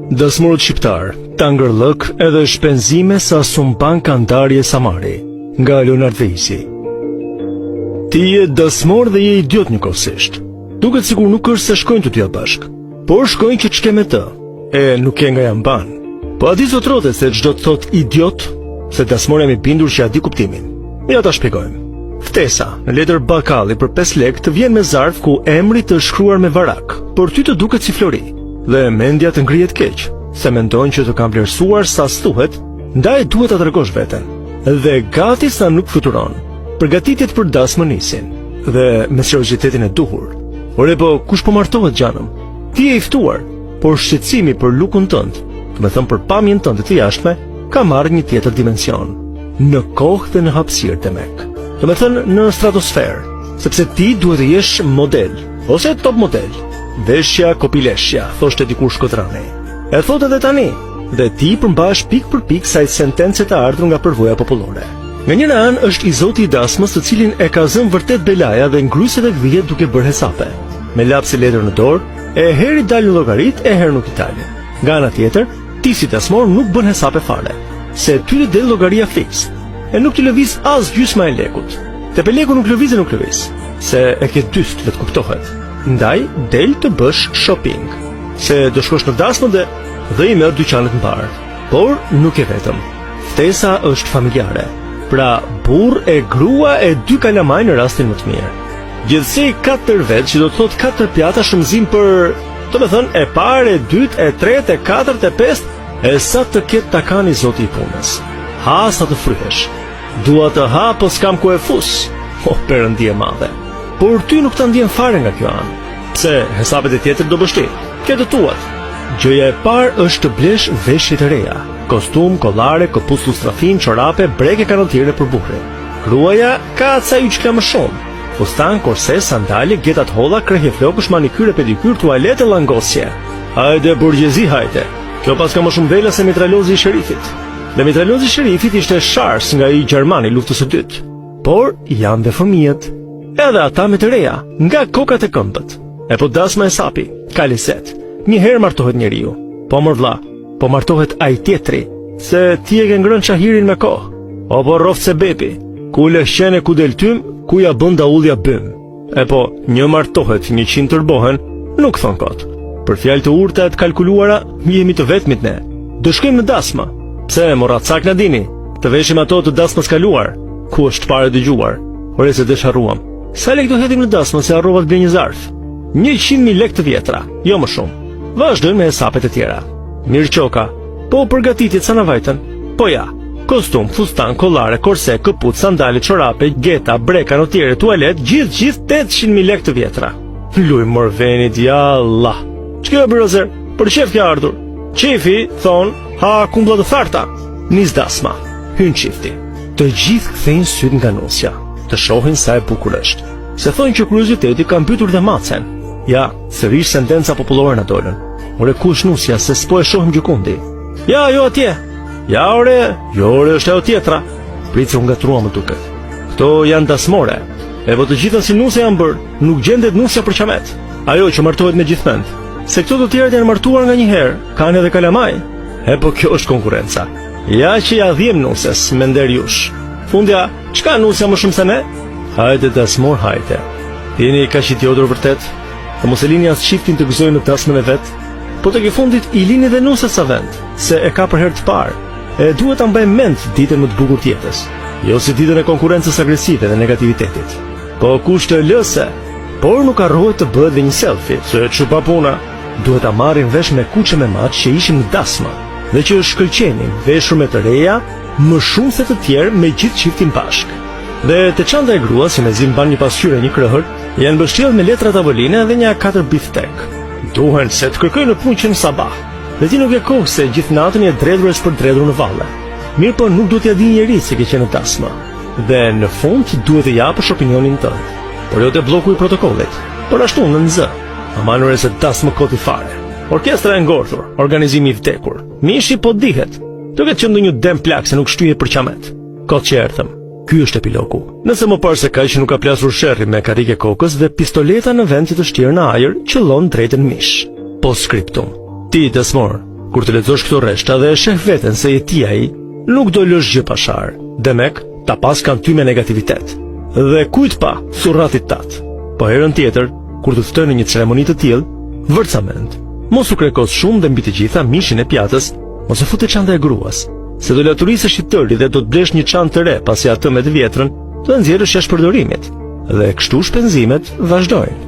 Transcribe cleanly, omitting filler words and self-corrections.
Dasmorët shqiptar, tangërllëk edhe shpenzime sa sumban kandarje Samari, nga Leonard Veisi. Ti je dasmor dhe je idiot njëkohësisht. Duket sikur nuk është se shkojnë të dyja bashk, por shkojnë që të shke me të, e nuk e nga jam ban. Po a di zotrote se çdo të thot idiot, se dasmor jam i bindur që ja di kuptimin. Ja ta shpjegojmë. Ftesa, në letër bakalli për 5 lekë të vjen me zarf ku emri të shkruar me varak, por ty të duket si flori, dhe mendja të ngrihet keq, se mendojnë që të kam vlerësuar sa thuhet, ndaj duhet ta tregosh veten. Dhe gati sa nuk fluturon. Përgatitjet për dasmën nisin, dhe me seriozitetin e duhur. Ore po, kush po martohet gjanëm? Ti je i ftuar, por shqetësimi për lukun tënd, të me thëmë për pamjen tënde të jashtme, ka marrë një tjetër dimension. Në kohë dhe në hapësirë të mek. Të me thënë në stratosferë, sepse ti duhet të jesh model, ose top model. Veshja, kopileshja, thoshte dikur Shkodrani. E thot edhe tani, dhe ti përmbash pik për pik sa i sentencet e ardhur nga përvoja popullore. Nga njëra anë është i zoti i dasmës të cilin e ka zënë vërtet belaja dhe ngryset e gdhijet duke bërë hesape. Me lapsi letër në dorë, e herë i dalë në llogarit, e herë nuk i dalë. Nga ana tjetër, ti si dasmor nuk bën hesape fare, se ty të del llogaria fiks, e nuk të lëviz as gjysma e lekut. Te peleku nuk lëviz, se e ke dyst vetë kuptohet. Ndaj, del të bësh shopping, se do shkosh në dasmën dhe i merr dyqanet mbar. Por nuk e vetëm. Ftesa është familjare. Pra, burr e grua e 2 kalamaj në rastin më të mirë. Gjithsej 4 vetë, që do të thot 4 pjata shëmzim për, të me thënë, e parë, e dytë, e tretë, e katërt, e pestë, e sa të ketë takani zoti i punës. Ha sa të fryhesh. Dua të ha, po s'kam ku e fus. O, Perëndi e madhe. Por ty nuk ta ndjen fare nga kjo anë. Pse, hesapet e tjetër do bësh ti. Ke të tuat. Gjëja e parë është të blesh veshjet e reja. Kostum, kollare, këpucë lustrafin, çorape, breke kanotiere për burrin. Gruaja ka ca yç ka më shumë. Fustan, korse, sandale, getat holla, krehje flokësh, manikyre, pedikyr, tualete, llangosje. Hajde burgjezi, hajde. Kjo pas ka më shumë vela se mitralozi i sherifit. Dhe mitralozi i sherifit ishte Shars nga i Gjermani luftës së dytë. Por janë dhe fëmijët, edhe ata me të reja, nga kokat e këmbët. E po dasma e sapi, ka liset. Një herë martohet njeriu. Po mor vlla, po martohet ai tjetri, se ti e ke ngrënë shahirin me kohë. O po rroft se bepi, ku lëshqene ku del tym, ku ja bën daullja bym. E po, një martohet, 100 tërbohen, nuk thon kot. Për fjalë të urta e të kalkuluara, jemi të vetmit ne. Do shkojmë në dasmë. Pse morra cak na dini? Të veshim ato të dasmës kaluar. Ku është parë dëgjuar? Ore se dësharruam. Sa lekë do hedhim në dasmë se harrova të blej një zarf? 100.000 lekë të vjetra, jo më shumë. Vazhdojmë me hesapet e tjera. Mirë qoka, po përgatitjet sa na vajtën? Po ja, kostum, fustan, kollare, korse, këpucë, sandale, çorape, geta, breka, notiere, tualet, gjithë 800.000 lekë të vjetra. Luj morvenit, ja Allah. Ç'kjo brozer? Për çef ka ardhur. Çefi thon, ha kumblla të tharta. Nis dasma. Hyn çifti. Të gjithë kthejnë syt nga nosja, të shohin sa e bukur është. Se thonë që kurioziteti ka mbytur dhe macen. Ja, sërish sentenca popullore na dolën. Ore kush nusja se s'po e shohim gjikundi. Ja, jo atje. Ja, ore, jo ore është ajo tjetra. Pritse nga trua më duket. Kto janë dasmore. E po të gjitha si nusja janë bërë, nuk gjendet nusja për qamet. Ajo që martohet me gjithmend. Se këto të tjerët janë martuar nga një herë, kanë edhe kalamaj. E po kjo është konkurenca. Ja që ja dhjem nusjes, me nder jush. Fundja, çka nusja më shumë se ne? Hajde dasmor, hajde. Jeni kaq idiotur vërtet? Të mos e lini as çiftin të gëzojnë në dasmën e vet. Po tek i fundit i lini dhe nusja sa vend, se e ka për herë të parë. E duhet ta mbajmë mend ditën më të bukur të jetës, jo si ditën e konkurrencës agresive dhe negativitetit. Po kush të lëse, por nuk harrohet të bëhet dhe një selfie, se çupa puna. Duhet ta marrin vesh me kuçe me maç që ishim në dasmë, dhe që shkëlqenin veshur me të reja, më shumë se të tjerë me gjithë çiftin bashk. Dhe te çanta e gruas, si me zim ban një pasqyrë një krëhër, janë mbështjellë me letra tavoline dhe një 4 biftek. Duhen se të kërkojnë në punë që në sabah. Dhe ti nuk e kohë se gjithë natën je dredhur e s'përdredhur në valle. Mirë po nuk duhet t'ja di njeri se ke qenë në dasmë. Dhe në fund duhet të japësh opinionin tënd. Por jo te bloku i protokollit, por ashtu në nz. Amanur e se dasmë koti fare. Orkestra e ngortur, organizimi i vdekur. Mishi po dihet. Duket që ndonjë dem plak se nuk shtyhet për qamet. Kot që erdhëm. Ky është epilogu. Nëse më parë se kaq që nuk ka plasur sherrri me karrike kokës dhe pistoleta në vend që të shtirë në ajër, qëllon drejtën mish. Postscriptum. Ti dasmor, Kur të lexosh këto rreshta dhe e sheh veten se je ti ai, nuk do lësh gjë pashar. Demek, ta pas kanë ty me negativitet. Dhe kujt pa, thurratit tat. Po herën tjetër, kur të ftojnë në një ceremoni të tillë, vërcament, mos u krekos shumë dhe mbi të gjitha mishin e pjatës, mos e futë çanta e gruas, se do laturisësh i tëri dhe do të blesh një çantë të re pasi atë me të vjetrën do e nxjerrësh jashtë përdorimit. Dhe kështu shpenzimet vazhdojnë.